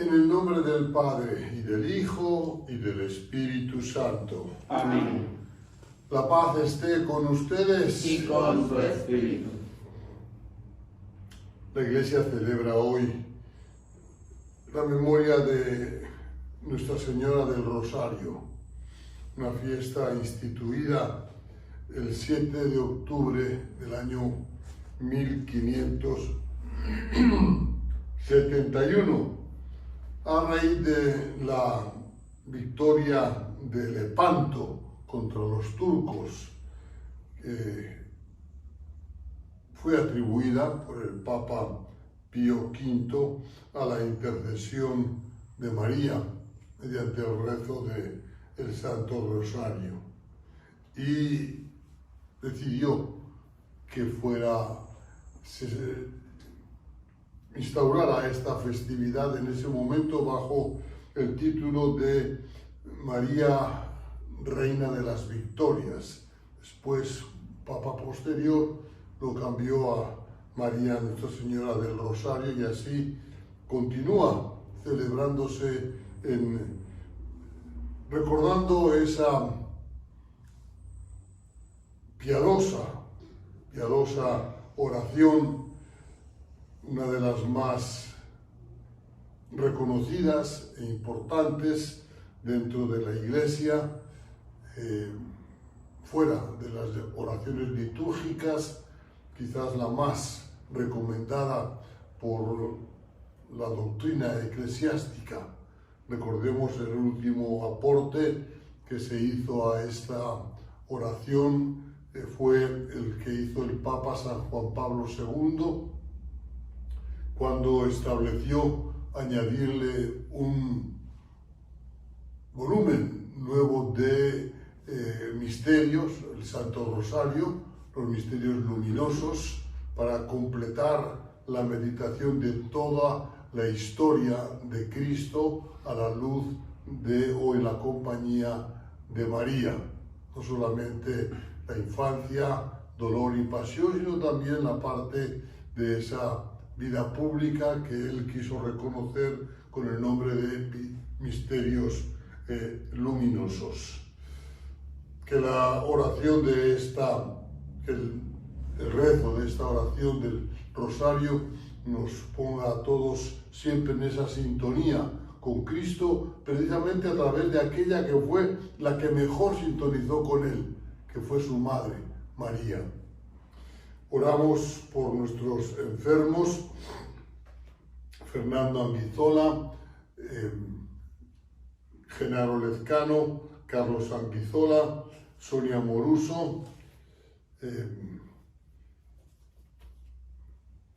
En el nombre del Padre, y del Hijo, y del Espíritu Santo. Amén. La paz esté con ustedes. Y con su espíritu. La Iglesia celebra hoy la memoria de Nuestra Señora del Rosario, una fiesta instituida el 7 de octubre del año 1571, a raíz de la victoria de Lepanto contra los turcos, que fue atribuida por el Papa Pío V a la intercesión de María mediante el rezo del Santo Rosario, y decidió que se instaurara esta festividad en ese momento bajo el título de María Reina de las Victorias. Después, Papa posterior lo cambió a María Nuestra Señora del Rosario, y así continúa celebrándose recordando esa piadosa oración, una de las más reconocidas e importantes dentro de la Iglesia, fuera de las oraciones litúrgicas, quizás la más recomendada por la doctrina eclesiástica. Recordemos el último aporte que se hizo a esta oración, fue el que hizo el Papa San Juan Pablo II, cuando estableció añadirle un volumen nuevo de misterios, el Santo Rosario, los misterios luminosos, para completar la meditación de toda la historia de Cristo a la luz o en la compañía de María. No solamente la infancia, dolor y pasión, sino también la parte de esa vida pública que él quiso reconocer con el nombre de misterios luminosos. Que la oración de el rezo de esta oración del Rosario nos ponga a todos siempre en esa sintonía con Cristo, precisamente a través de aquella que fue la que mejor sintonizó con él, que fue su madre, María. Oramos por nuestros enfermos: Fernando Anguizola, Genaro Lezcano, Carlos Anguizola, Sonia Moruso,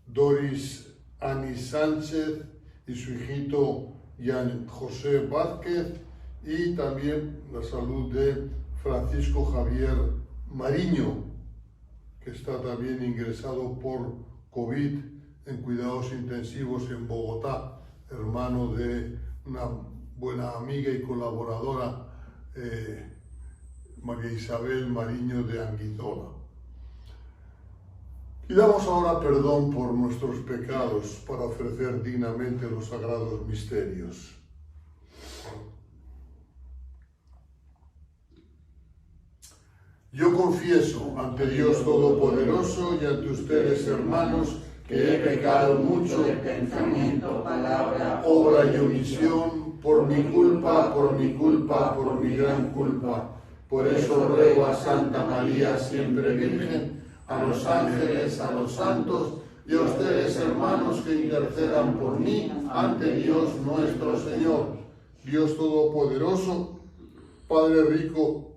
Doris Ani Sánchez y su hijito Jan José Vázquez, y también la salud de Francisco Javier Mariño, que está también ingresado por COVID en cuidados intensivos en Bogotá, hermano de una buena amiga y colaboradora, María Isabel Mariño de Anguizola. Pidamos ahora perdón por nuestros pecados para ofrecer dignamente los sagrados misterios. Yo confieso ante Dios Todopoderoso y ante ustedes, hermanos, que he pecado mucho de pensamiento, palabra, obra y omisión, por mi culpa, por mi gran culpa. Por eso ruego a Santa María, siempre Virgen, a los ángeles, a los santos y a ustedes, hermanos, que intercedan por mí ante Dios nuestro Señor. Dios Todopoderoso, Padre rico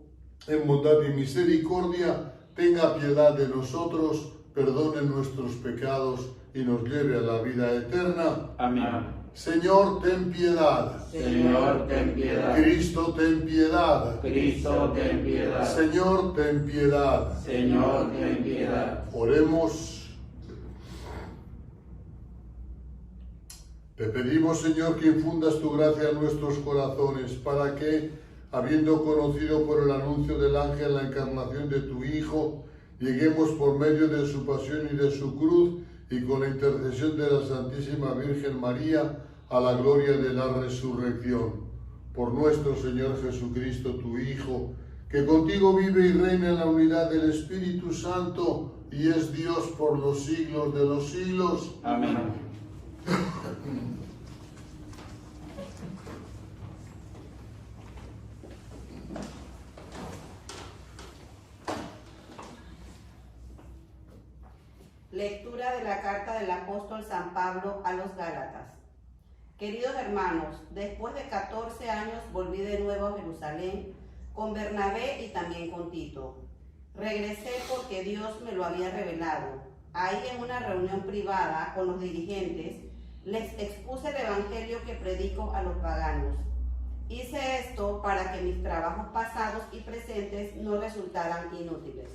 en bondad y misericordia, tenga piedad de nosotros, perdone nuestros pecados y nos lleve a la vida eterna. Amén. Señor, ten piedad. Señor, ten piedad. Cristo, ten piedad. Cristo, ten piedad. Señor, ten piedad. Señor, ten piedad. Oremos. Te pedimos, Señor, que infundas tu gracia en nuestros corazones, para que, habiendo conocido por el anuncio del ángel la encarnación de tu Hijo, lleguemos por medio de su pasión y de su cruz, y con la intercesión de la Santísima Virgen María, a la gloria de la resurrección. Por nuestro Señor Jesucristo, tu Hijo, que contigo vive y reina en la unidad del Espíritu Santo y es Dios por los siglos de los siglos. Amén. Lectura de la carta del apóstol San Pablo a los Gálatas. Queridos hermanos, después de 14 años volví de nuevo a Jerusalén con Bernabé y también con Tito. Regresé porque Dios me lo había revelado. Ahí en una reunión privada con los dirigentes, les expuse el evangelio que predico a los paganos. Hice esto para que mis trabajos pasados y presentes no resultaran inútiles.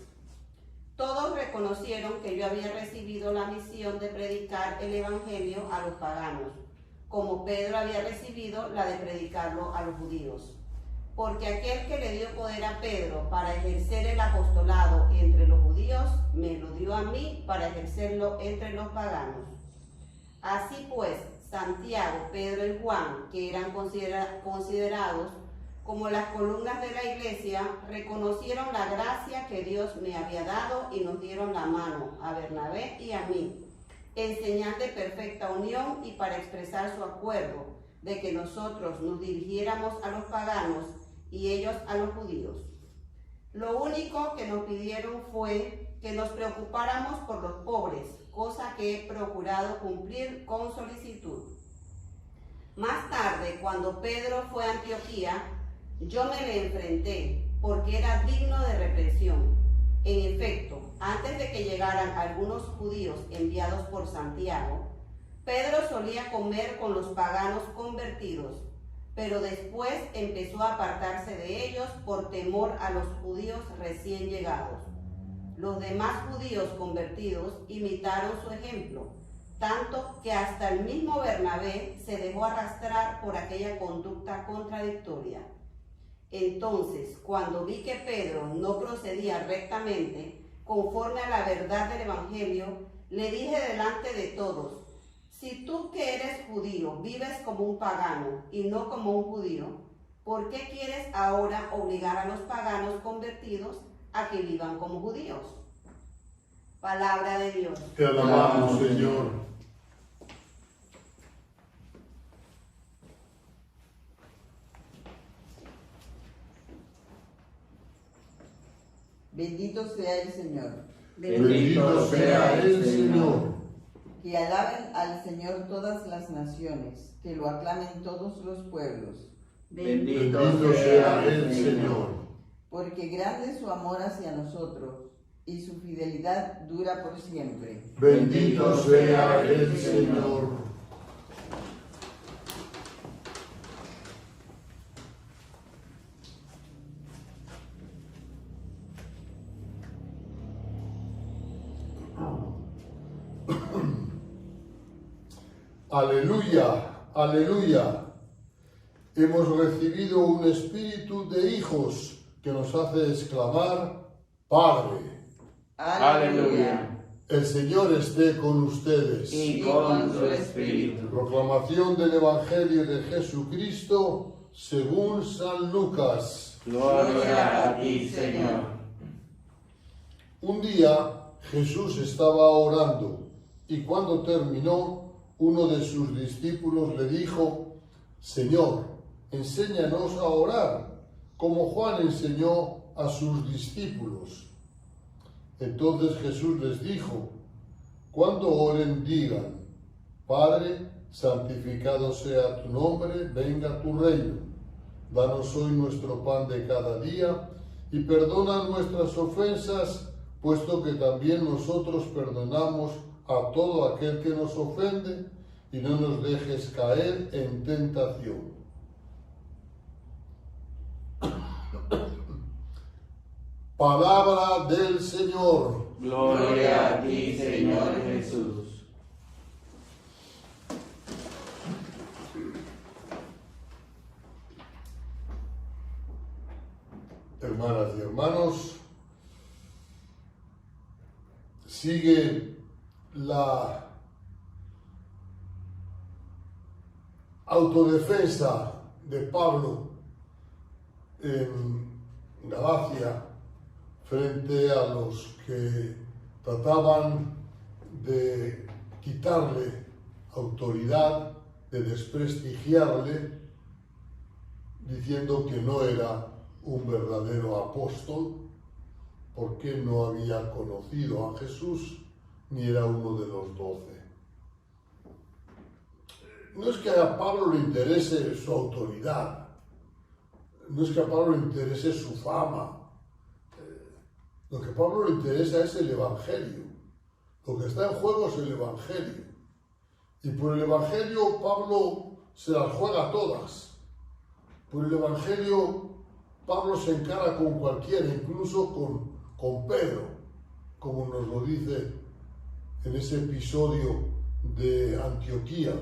Todos reconocieron que yo había recibido la misión de predicar el evangelio a los paganos, como Pedro había recibido la de predicarlo a los judíos. Porque aquel que le dio poder a Pedro para ejercer el apostolado entre los judíos, me lo dio a mí para ejercerlo entre los paganos. Así pues, Santiago, Pedro y Juan, que eran considerados como las columnas de la iglesia, reconocieron la gracia que Dios me había dado y nos dieron la mano a Bernabé y a mí, en señal de perfecta unión y para expresar su acuerdo de que nosotros nos dirigiéramos a los paganos y ellos a los judíos. Lo único que nos pidieron fue que nos preocupáramos por los pobres, cosa que he procurado cumplir con solicitud. Más tarde, cuando Pedro fue a Antioquía, yo me le enfrenté porque era digno de represión. En efecto, antes de que llegaran algunos judíos enviados por Santiago, Pedro solía comer con los paganos convertidos, pero después empezó a apartarse de ellos por temor a los judíos recién llegados. Los demás judíos convertidos imitaron su ejemplo, tanto que hasta el mismo Bernabé se dejó arrastrar por aquella conducta contradictoria. Entonces, cuando vi que Pedro no procedía rectamente, conforme a la verdad del Evangelio, le dije delante de todos: si tú que eres judío vives como un pagano y no como un judío, ¿por qué quieres ahora obligar a los paganos convertidos a que vivan como judíos? Palabra de Dios. Te alabamos, Señor. Bendito sea el Señor. Bendito sea el Señor. Que alaben al Señor todas las naciones, que lo aclamen todos los pueblos. Bendito sea el Señor. Porque grande es su amor hacia nosotros, y su fidelidad dura por siempre. Bendito sea el Señor. Aleluya, aleluya. Hemos recibido un espíritu de hijos que nos hace exclamar: Padre. Aleluya. El Señor esté con ustedes. Y con su espíritu. Proclamación del Evangelio de Jesucristo según San Lucas. Gloria a ti, Señor. Un día Jesús estaba orando y cuando terminó, uno de sus discípulos le dijo: Señor, enséñanos a orar, como Juan enseñó a sus discípulos. Entonces Jesús les dijo: cuando oren, digan: Padre, santificado sea tu nombre, venga tu reino. Danos hoy nuestro pan de cada día y perdona nuestras ofensas, puesto que también nosotros perdonamos a todo aquel que nos ofende, y no nos dejes caer en tentación. Palabra del Señor. Gloria a ti, Señor Jesús. Hermanas y hermanos, sigue la autodefensa de Pablo en Galacia frente a los que trataban de quitarle autoridad, de desprestigiarle, diciendo que no era un verdadero apóstol porque no había conocido a Jesús ni era uno de los 12. No es que a Pablo le interese su autoridad, no es que a Pablo le interese su fama, lo que a Pablo le interesa es el Evangelio. Lo que está en juego es el Evangelio. Y por el Evangelio Pablo se las juega todas. Por el Evangelio Pablo se encara con cualquiera, incluso con Pedro, como nos lo dice en ese episodio de Antioquía,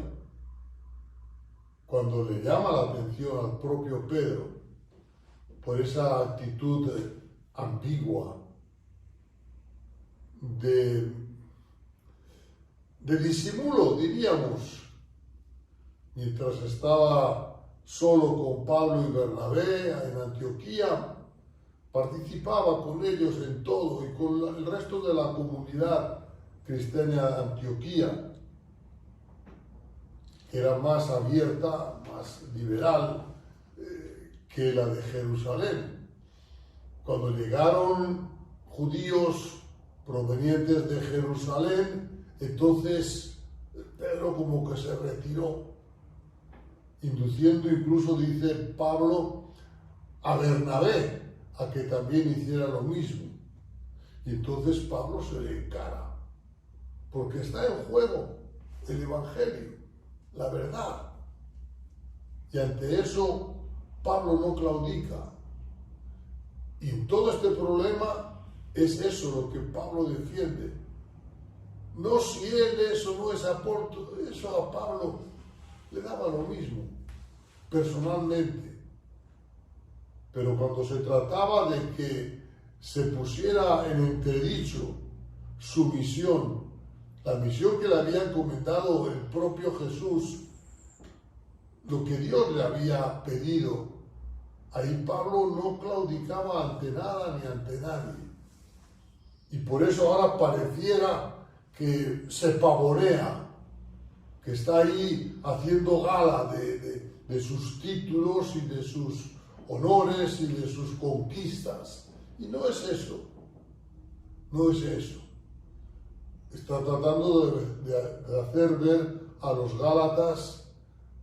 cuando le llama la atención al propio Pedro por esa actitud ambigua de disimulo, diríamos, mientras estaba solo con Pablo y Bernabé en Antioquía, participaba con ellos en todo y con el resto de la comunidad cristiana de Antioquía, que era más abierta, más liberal que la de Jerusalén. Cuando llegaron judíos provenientes de Jerusalén, entonces Pedro como que se retiró, induciendo incluso, dice Pablo, a Bernabé a que también hiciera lo mismo. Y entonces Pablo se le encara, porque está en juego el Evangelio, la verdad. Y ante eso Pablo no claudica. Y en todo este problema es eso lo que Pablo defiende. No si él es o no es apóstol, eso a Pablo le daba lo mismo, personalmente. Pero cuando se trataba de que se pusiera en entredicho su misión, la misión que le había encomendado el propio Jesús, lo que Dios le había pedido, ahí Pablo no claudicaba ante nada ni ante nadie. Y por eso ahora pareciera que se pavorea, que está ahí haciendo gala de sus títulos y de sus honores y de sus conquistas. Y no es eso, no es eso. Está tratando de hacer ver a los Gálatas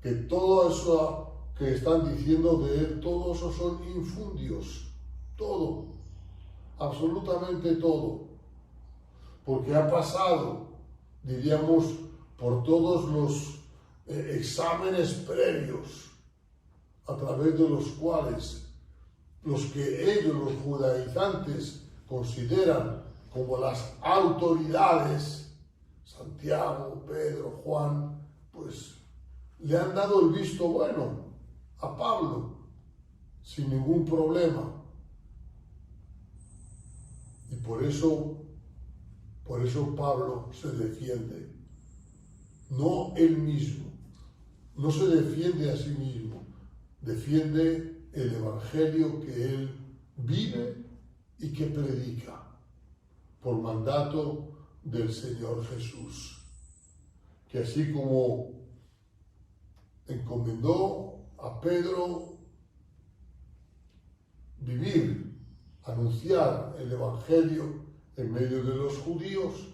que todo eso que están diciendo de él, todo eso son infundios, todo, absolutamente todo, porque ha pasado, diríamos, por todos los exámenes previos a través de los cuales los que ellos, los judaizantes, consideran como las autoridades, Santiago, Pedro, Juan, pues le han dado el visto bueno a Pablo sin ningún problema. Y por eso Pablo se defiende, no él mismo, no se defiende a sí mismo, defiende el evangelio que él vive y que predica por mandato del Señor Jesús, que así como encomendó a Pedro vivir, anunciar el evangelio en medio de los judíos,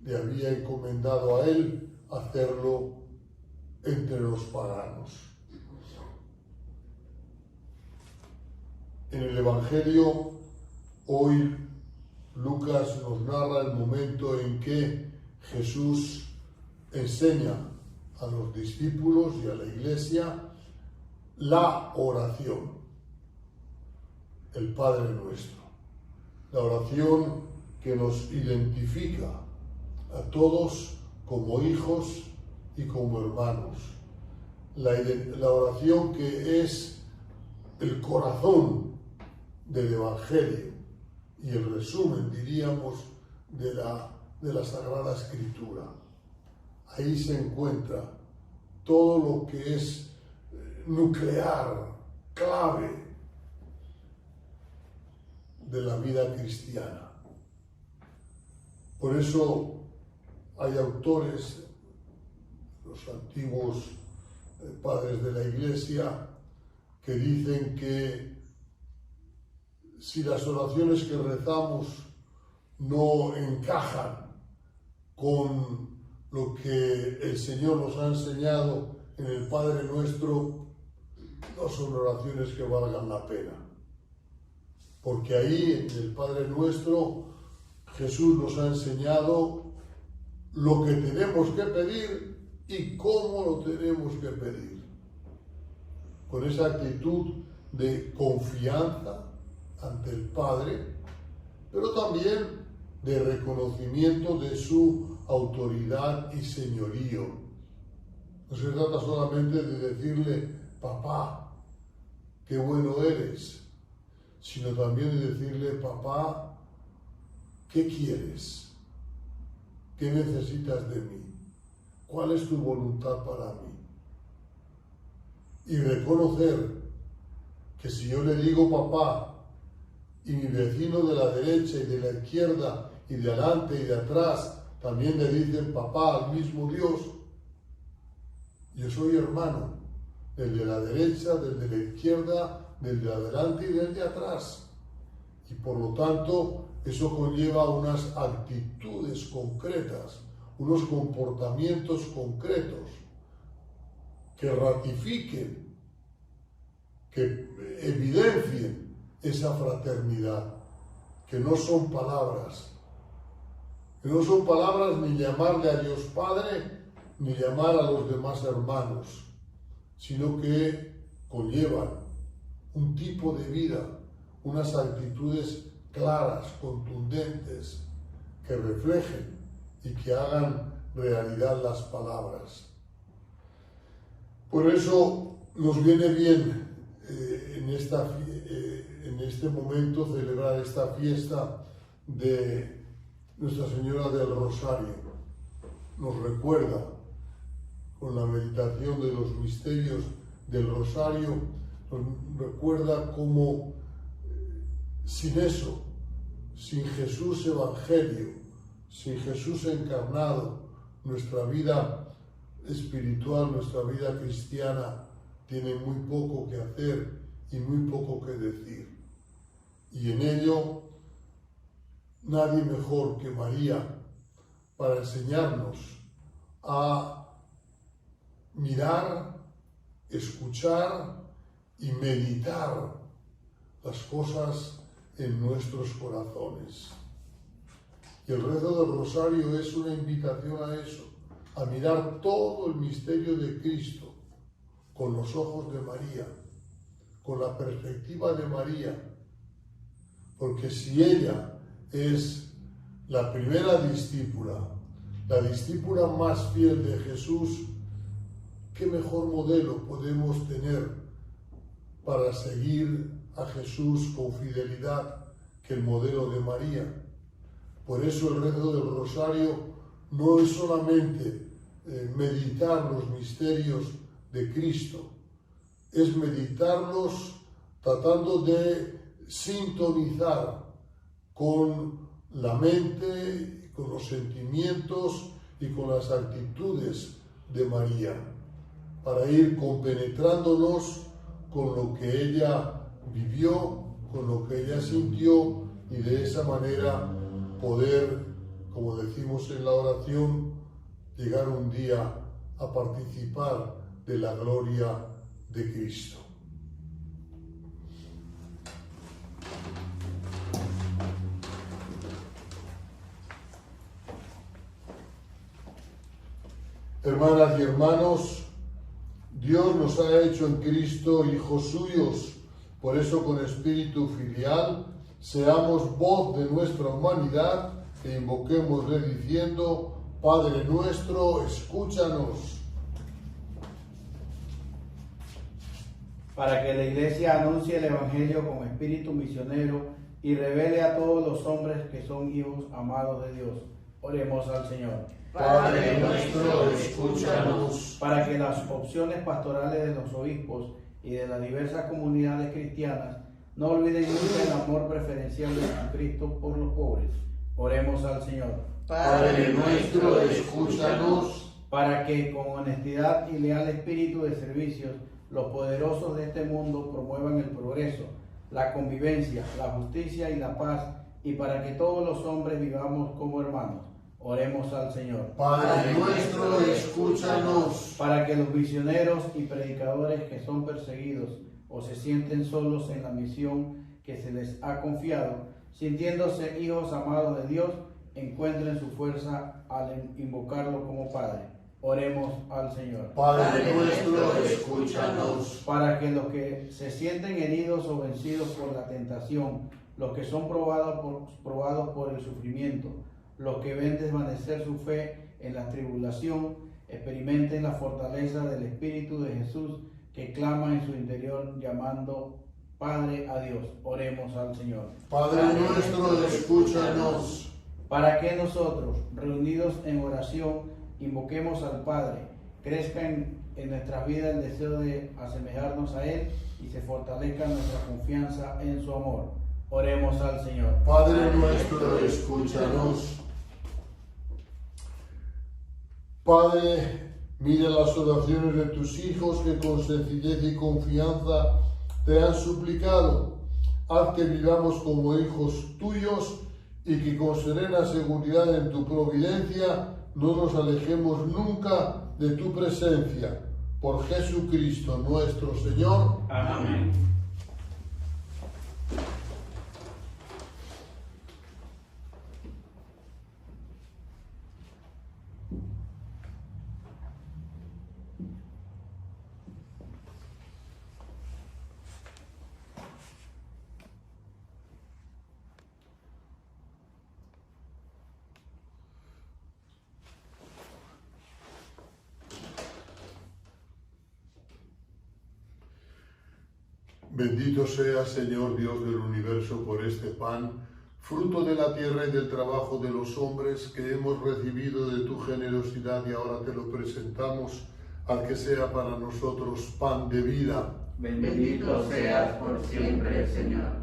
le había encomendado a él hacerlo entre los paganos. En el evangelio hoy Lucas nos narra el momento en que Jesús enseña a los discípulos y a la iglesia la oración, el Padre Nuestro, la oración que nos identifica a todos como hijos y como hermanos, la oración que es el corazón del Evangelio y el resumen, diríamos, de la Sagrada Escritura. Ahí se encuentra todo lo que es nuclear, clave de la vida cristiana. Por eso hay autores, los antiguos padres de la Iglesia, que dicen que si las oraciones que rezamos no encajan con lo que el Señor nos ha enseñado en el Padre Nuestro, no son oraciones que valgan la pena. Porque ahí, en el Padre Nuestro, Jesús nos ha enseñado lo que tenemos que pedir y cómo lo tenemos que pedir. Con esa actitud de confianza ante el Padre, pero también de reconocimiento de su autoridad y señorío. No se trata solamente de decirle, papá, qué bueno eres, sino también de decirle, papá, ¿qué quieres? ¿Qué necesitas de mí? ¿Cuál es tu voluntad para mí? Y reconocer que si yo le digo papá y mi vecino de la derecha y de la izquierda y de adelante y de atrás también le dicen papá al mismo Dios, yo soy hermano del de la derecha, del de la izquierda, del de adelante y del de atrás. Y por lo tanto, eso conlleva unas actitudes concretas, unos comportamientos concretos que ratifiquen, que evidencien esa fraternidad, que no son palabras, ni llamarle a Dios Padre, ni llamar a los demás hermanos, sino que conllevan un tipo de vida, unas actitudes claras, contundentes, que reflejen y que hagan realidad las palabras. Por eso nos viene bien en este momento celebrar esta fiesta de Nuestra Señora del Rosario. Nos recuerda, con la meditación de los misterios del Rosario, nos recuerda cómo sin eso, sin Jesús Evangelio, sin Jesús encarnado, nuestra vida espiritual, nuestra vida cristiana tiene muy poco que hacer y muy poco que decir. Y en ello, nadie mejor que María para enseñarnos a mirar, escuchar y meditar las cosas en nuestros corazones. Y el rezo del Rosario es una invitación a eso, a mirar todo el misterio de Cristo con los ojos de María, con la perspectiva de María, porque si ella es la primera discípula, la discípula más fiel de Jesús, ¿qué mejor modelo podemos tener para seguir a Jesús con fidelidad que el modelo de María? Por eso el rezo del Rosario no es solamente meditar los misterios de Cristo, es meditarlos tratando de sintonizar con la mente, con los sentimientos y con las actitudes de María, para ir compenetrándonos con lo que ella vivió, con lo que ella sintió, y de esa manera poder, como decimos en la oración, llegar un día a participar de la gloria de Cristo. Hermanas y hermanos, Dios nos ha hecho en Cristo hijos suyos, por eso con espíritu filial seamos voz de nuestra humanidad e invoquémosle diciendo: Padre nuestro, escúchanos. Para que la Iglesia anuncie el Evangelio con espíritu misionero y revele a todos los hombres que son hijos amados de Dios. Oremos al Señor. Padre nuestro, escúchanos. Para que las opciones pastorales de los obispos y de las diversas comunidades cristianas no olviden nunca el amor preferencial de Jesucristo por los pobres. Oremos al Señor. Padre nuestro, escúchanos. Para que con honestidad y leal espíritu de servicios los poderosos de este mundo promuevan el progreso, la convivencia, la justicia y la paz, y para que todos los hombres vivamos como hermanos. Oremos al Señor. Padre nuestro, escúchanos. Para que los misioneros y predicadores que son perseguidos o se sienten solos en la misión que se les ha confiado, sintiéndose hijos amados de Dios, encuentren su fuerza al invocarlo como Padre. Oremos al Señor. Padre nuestro, escúchanos. Para que los que se sienten heridos o vencidos por la tentación, los que son probados por el sufrimiento, los que ven desvanecer su fe en la tribulación, experimenten la fortaleza del Espíritu de Jesús que clama en su interior llamando Padre a Dios. Oremos al Señor. Padre nuestro, escúchanos. Para que nosotros, reunidos en oración, invoquemos al Padre, crezca en nuestras vidas el deseo de asemejarnos a Él y se fortalezca nuestra confianza en su amor. Oremos al Señor. Padre nuestro, escúchanos. Padre, mira las oraciones de tus hijos que con sencillez y confianza te han suplicado. Haz que vivamos como hijos tuyos y que con serena seguridad en tu providencia no nos alejemos nunca de tu presencia. Por Jesucristo nuestro Señor. Amén. Bendito sea, Señor Dios del universo, por este pan, fruto de la tierra y del trabajo de los hombres, que hemos recibido de tu generosidad y ahora te lo presentamos, al que sea para nosotros pan de vida. Bendito seas por siempre, Señor.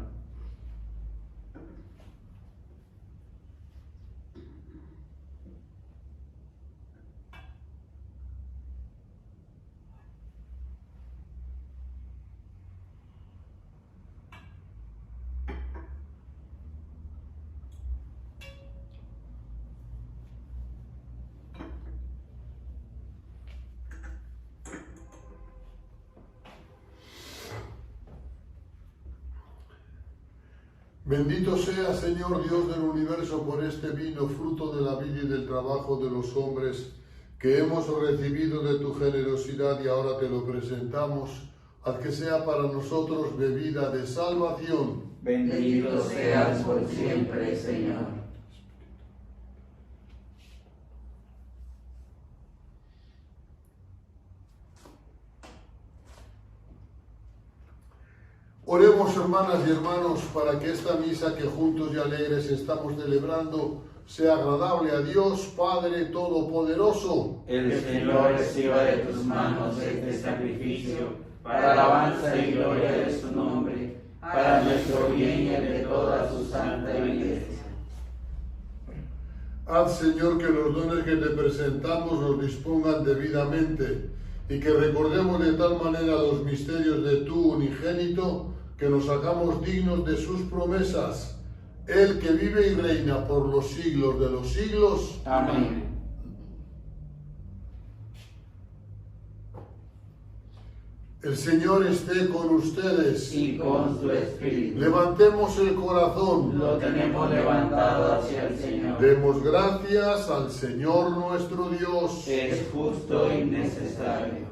Bendito sea, Señor Dios del universo, por este vino, fruto de la vida y del trabajo de los hombres, que hemos recibido de tu generosidad y ahora te lo presentamos, al que sea para nosotros bebida de salvación. Bendito seas por siempre, Señor. Oremos, hermanas y hermanos, para que esta misa que juntos y alegres estamos celebrando sea agradable a Dios, Padre Todopoderoso. El Señor reciba de tus manos este sacrificio para alabanza y gloria de su nombre, para nuestro bien y el de toda su santa iglesia. Haz, Señor, que los dones que te presentamos nos dispongan debidamente y que recordemos de tal manera los misterios de tu unigénito que nos hagamos dignos de sus promesas. Él que vive y reina por los siglos de los siglos. Amén. El Señor esté con ustedes. Y con su espíritu. Levantemos el corazón. Lo tenemos levantado hacia el Señor. Demos gracias al Señor nuestro Dios. Es justo y necesario.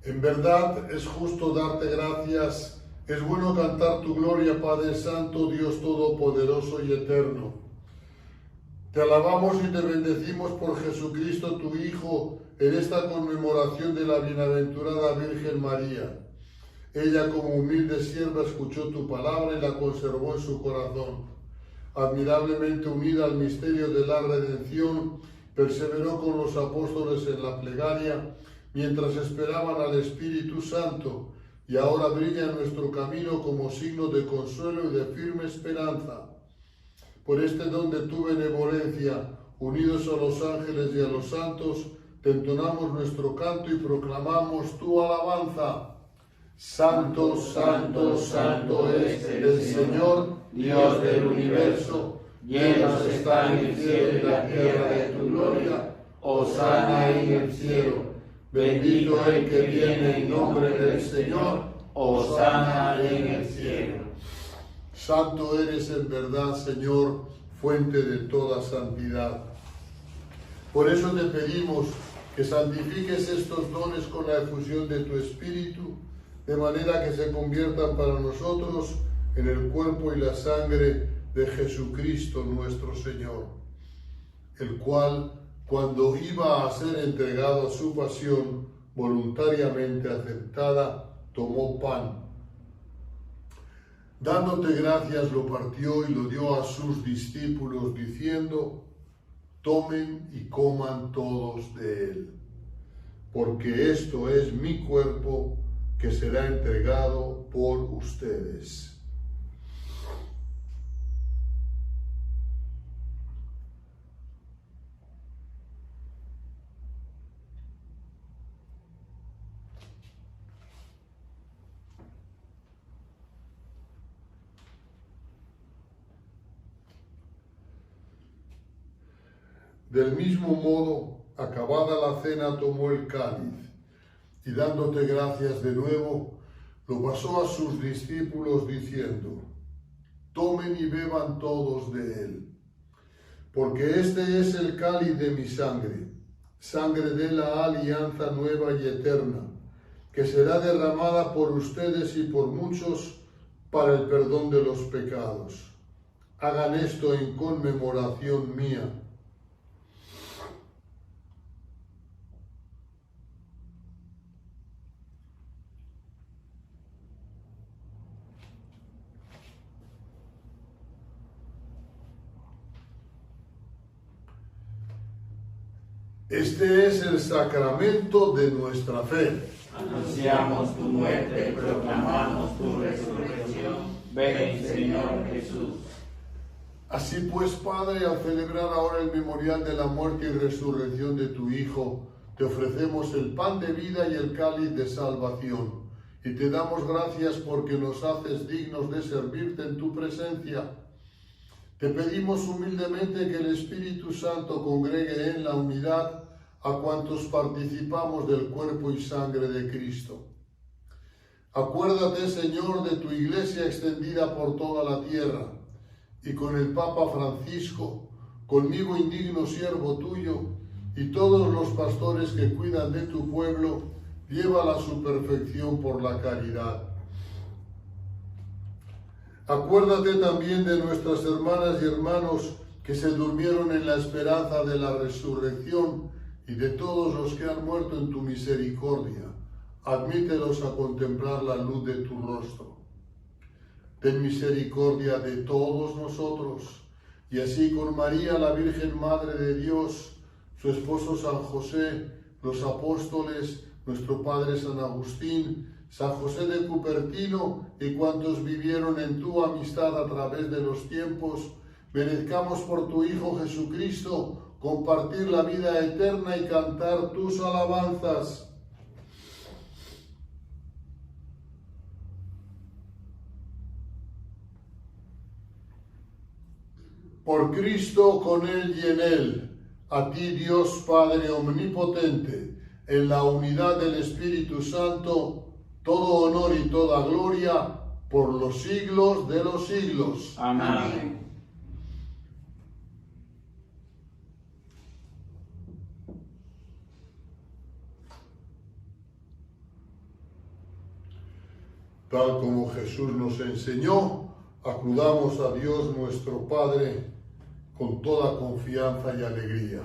En verdad es justo darte gracias, es bueno cantar tu gloria, Padre Santo, Dios Todopoderoso y Eterno. Te alabamos y te bendecimos por Jesucristo, tu Hijo, en esta conmemoración de la bienaventurada Virgen María. Ella, como humilde sierva, escuchó tu palabra y la conservó en su corazón. admirablemente unida al misterio de la redención, perseveró con los apóstoles en la plegaria, mientras esperaban al Espíritu Santo, y ahora brilla en nuestro camino como signo de consuelo y de firme esperanza. Por este don de tu benevolencia, unidos a los ángeles y a los santos, te entonamos nuestro canto y proclamamos tu alabanza. Santo, santo, santo es el Señor, Dios del universo. Llenos están el cielo y la tierra de tu gloria. Hosana en el cielo. Bendito el que viene en nombre del Señor. Hosana en el cielo. Santo eres en verdad, Señor, fuente de toda santidad. Por eso te pedimos que santifiques estos dones con la efusión de tu Espíritu, de manera que se conviertan para nosotros en el cuerpo y la sangre de Jesucristo nuestro Señor, el cual, cuando iba a ser entregado a su pasión voluntariamente aceptada, tomó pan. Dándote gracias, lo partió y lo dio a sus discípulos, diciendo: tomen y coman todos de él, porque esto es mi cuerpo que será entregado por ustedes. Del mismo modo, acabada la cena, tomó el cáliz y, dándote gracias de nuevo, lo pasó a sus discípulos diciendo: tomen y beban todos de él, porque este es el cáliz de mi sangre, sangre de la alianza nueva y eterna, que será derramada por ustedes y por muchos para el perdón de los pecados. Hagan esto en conmemoración mía. Este es el sacramento de nuestra fe. Anunciamos tu muerte y proclamamos tu resurrección. Ven, Señor Jesús. Así pues, Padre, al celebrar ahora el memorial de la muerte y resurrección de tu Hijo, te ofrecemos el pan de vida y el cáliz de salvación, y te damos gracias porque nos haces dignos de servirte en tu presencia. Te pedimos humildemente que el Espíritu Santo congregue en la unidad a cuantos participamos del cuerpo y sangre de Cristo. Acuérdate, Señor, de tu Iglesia extendida por toda la tierra, y con el Papa Francisco, conmigo indigno siervo tuyo, y todos los pastores que cuidan de tu pueblo, llévala a su perfección por la caridad. Acuérdate también de nuestras hermanas y hermanos que se durmieron en la esperanza de la resurrección y de todos los que han muerto en tu misericordia. Admítelos a contemplar la luz de tu rostro. Ten misericordia de todos nosotros, y así con María, la Virgen Madre de Dios, su esposo San José, los apóstoles, nuestro Padre San Agustín, San José de Cupertino y cuantos vivieron en tu amistad a través de los tiempos, merezcamos por tu Hijo Jesucristo compartir la vida eterna y cantar tus alabanzas. Por Cristo, con Él y en Él, a ti Dios Padre Omnipotente, en la unidad del Espíritu Santo, todo honor y toda gloria por los siglos de los siglos. Amén. Tal como Jesús nos enseñó, acudamos a Dios nuestro Padre con toda confianza y alegría.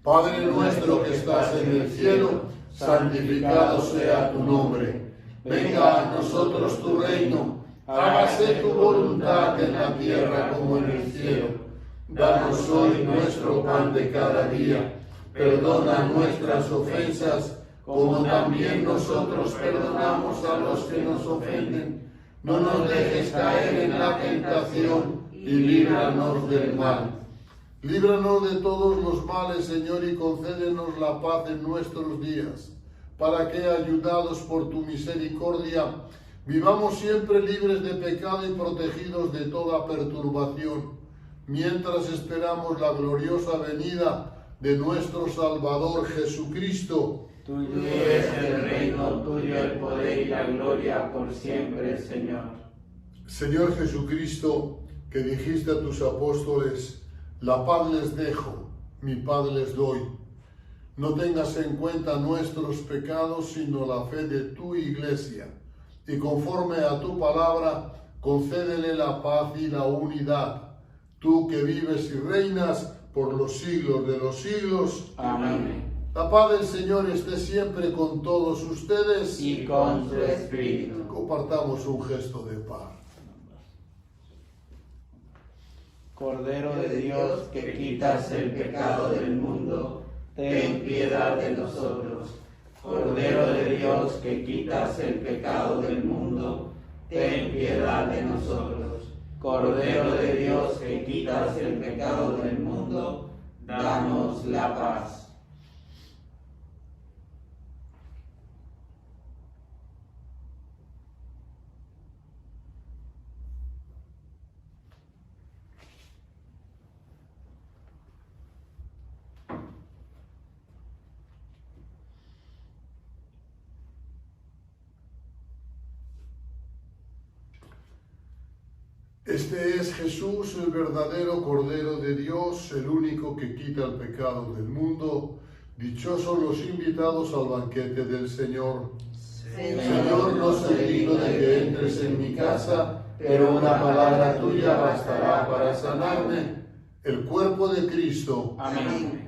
Padre nuestro que estás en el cielo, santificado sea tu nombre. Venga a nosotros tu reino. Hágase tu voluntad en la tierra como en el cielo. Danos hoy nuestro pan de cada día. Perdona nuestras ofensas, como también nosotros perdonamos a los que nos ofenden. No nos dejes caer en la tentación y líbranos del mal. Líbranos de todos los males, Señor, y concédenos la paz en nuestros días, para que, ayudados por tu misericordia, vivamos siempre libres de pecado y protegidos de toda perturbación, mientras esperamos la gloriosa venida de nuestro Salvador Jesucristo. Tuyo es el reino, tuyo el poder y la gloria por siempre, Señor. Señor Jesucristo, que dijiste a tus apóstoles: la paz les dejo, mi paz les doy. No tengas en cuenta nuestros pecados, sino la fe de tu Iglesia. Y conforme a tu palabra, concédele la paz y la unidad. Tú que vives y reinas por los siglos de los siglos. Amén. La paz del Señor esté siempre con todos ustedes. Y con su espíritu. Compartamos un gesto de paz. Cordero de Dios, Que quitas el pecado del mundo, ten piedad de nosotros. Cordero de Dios, que quitas el pecado del mundo, ten piedad de nosotros. Cordero de Dios, que quitas el pecado del mundo, danos la paz. Este es Jesús, el verdadero Cordero de Dios, el único que quita el pecado del mundo. Dichosos los invitados al banquete del Señor. Señor, no soy digno de que entres en mi casa, pero una palabra tuya bastará para sanarme. El cuerpo de Cristo. Amén.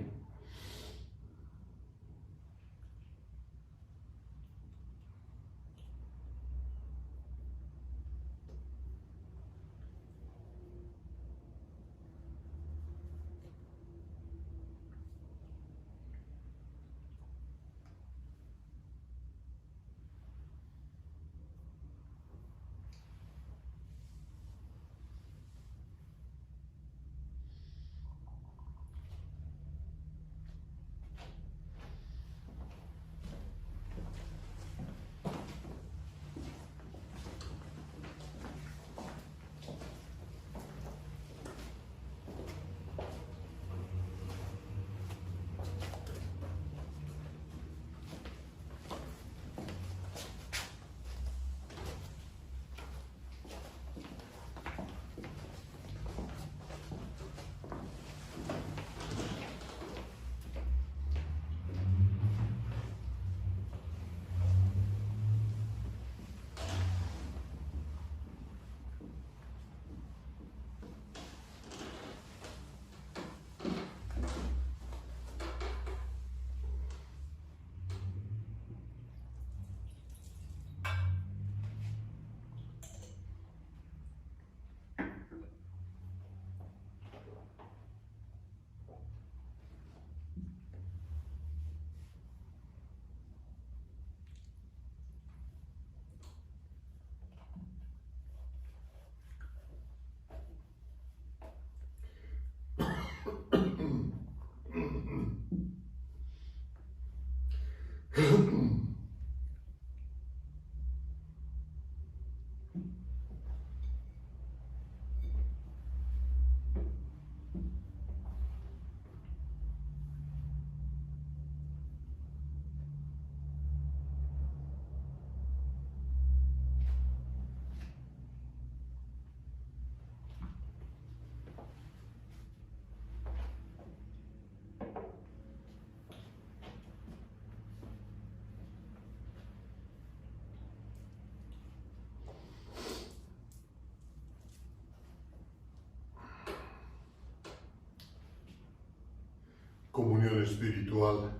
Comunión espiritual.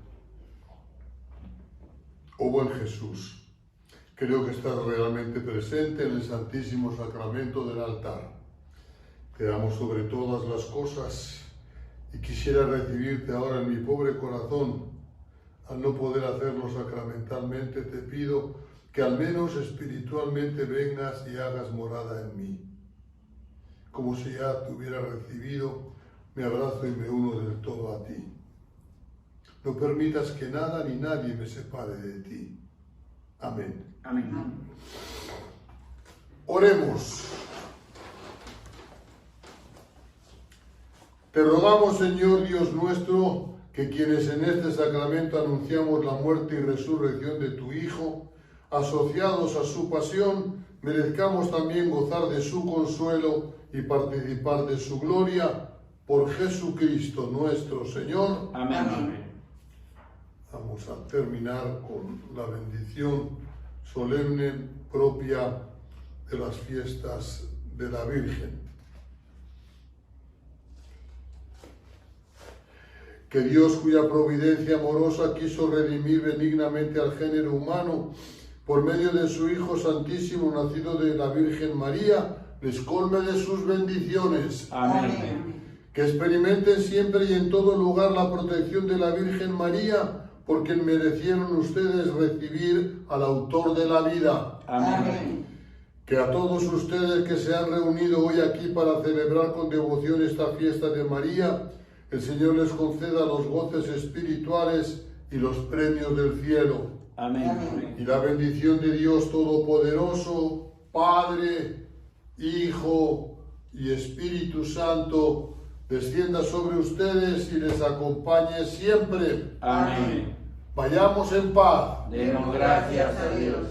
Oh buen Jesús, Creo que estás realmente presente en el Santísimo Sacramento del altar. Te damos sobre todas las cosas y quisiera recibirte ahora en mi pobre corazón. Al no poder hacerlo sacramentalmente, te pido que al menos espiritualmente vengas y hagas morada en mí. Como si ya te hubiera recibido, me abrazo y me uno del todo a ti. No permitas que nada ni nadie me separe de ti. Amén. Amén. Oremos. Te rogamos, Señor Dios nuestro, que quienes en este sacramento anunciamos la muerte y resurrección de tu Hijo, asociados a su pasión, merezcamos también gozar de su consuelo y participar de su gloria, por Jesucristo nuestro Señor. Amén. Vamos a terminar con la bendición solemne propia de las fiestas de la Virgen. Que Dios, cuya providencia amorosa quiso redimir benignamente al género humano por medio de su Hijo Santísimo, nacido de la Virgen María, les colme de sus bendiciones. Amén. Que experimenten siempre y en todo lugar la protección de la Virgen María, porque merecieron ustedes recibir al autor de la vida. Amén. Que a todos ustedes que se han reunido hoy aquí para celebrar con devoción esta fiesta de María, el Señor les conceda los goces espirituales y los premios del cielo. Amén. Y la bendición de Dios Todopoderoso, Padre, Hijo y Espíritu Santo, descienda sobre ustedes y les acompañe siempre. Amén. Vayamos en paz Demos gracias a Dios.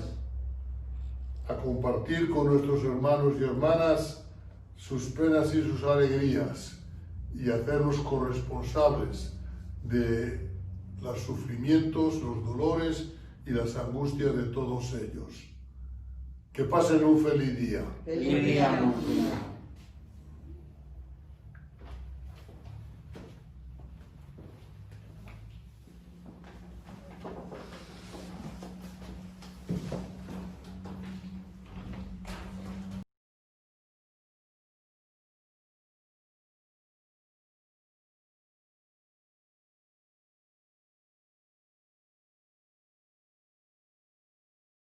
a compartir con nuestros hermanos y hermanas sus penas y sus alegrías y hacernos corresponsables de los sufrimientos, los dolores y las angustias de todos ellos. Que pasen un feliz día. Feliz día, Monseñor.